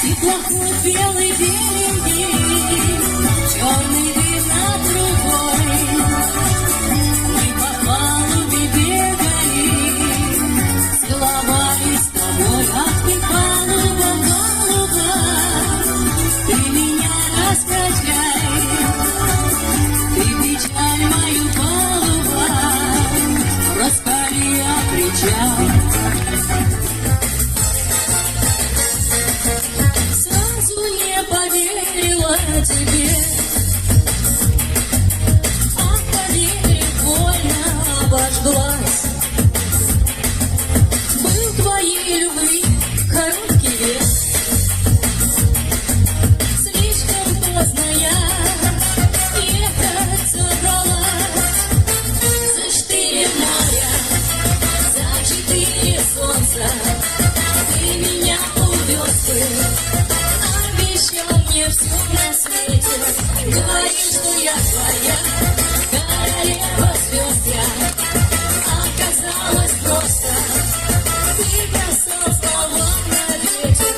Теплоход белый береги, черный дым над рукой. Мы по палубе бегали, целовались с тобой. Ах ты, палуба, палуба, ты меня раскачай. Ты печаль мою, палуба, раскали, причал. Тебе, а поверь, больно обожглась. Был твоей любви короткий век, слишком поздно я ехать собралась. За 4 моря, за 4 солнца ты меня увез бы. Мне все на свете, говорил, что я твоя королева звезд я. Оказалось просто, ты бросал слова на ветер.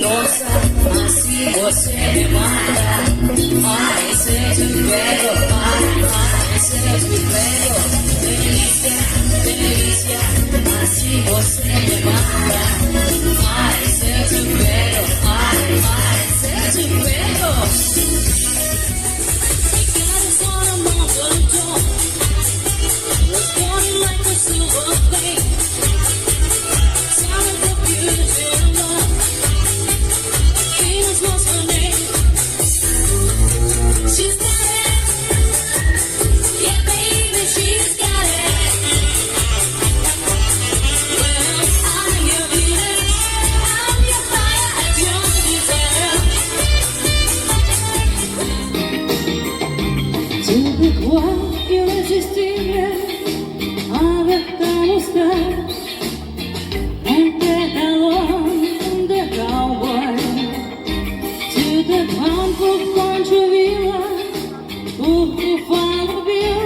Nossa, así você me mata. Ai, ese es mi juego. Ai, ese es mi juego. Delicia, delicia, así você me mata. Ai, ese es mi juego. Ai, ese es mi juego. Because on a mountain top, was born like a silver flame. Sounded the beautiful love. Venus was her name. She's got it. Yeah, baby, she's got it. Well, I'm your Venus. I'm your fire and your desire. Tu peux croire irrésistible avec ta moustache. Un pantalon de cowboy. Tu te prends pour Concheville, pour faire le bien.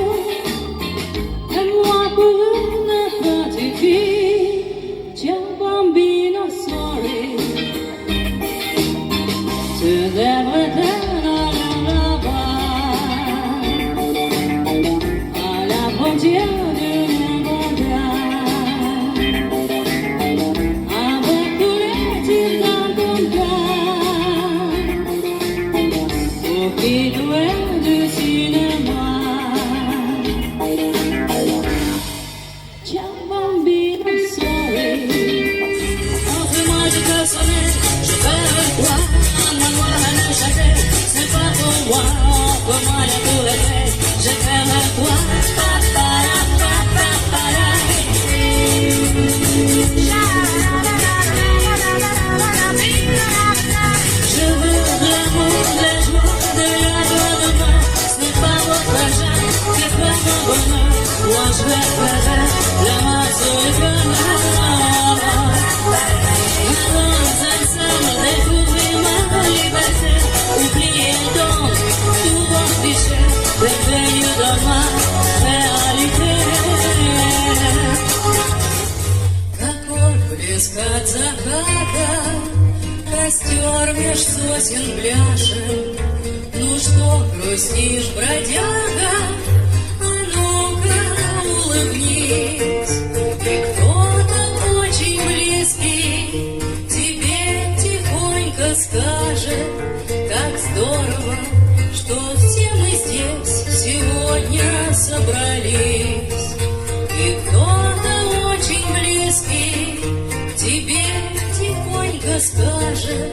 Et moi pour une petite fille, tiens bambino, sorry. Tu devrais être là-bas, à la frontière du mondial, avec tous les types dans ton cœur, pour qui tu es du cinéma. Ciao bambino, sorry. Offre-moi, je te sonne, je vais avec toi. Emmène-moi à le chasser, c'est pas pour moi. Offre-moi la tour Eiffel, je vais avec toi. Je veux l'amour, la joie de la joie de moi. Ce n'est pas votre argent qui fait mon bonheur. Moi je vais faire la main sur le cœur. Allons ensemble découvrir ma liberté. Oubliez donc tout vos clichés. Réveillez dans ma réalité. Какой близко от заката костер меж сосен бляшет. Ну что грустишь, бродяга? А ну-ка улыбнись. Ты кто-то очень близкий тебе тихонько скажет, как здорово, что все мы здесь сегодня собрались. И кто-то очень близкий тебе тихонько скажет,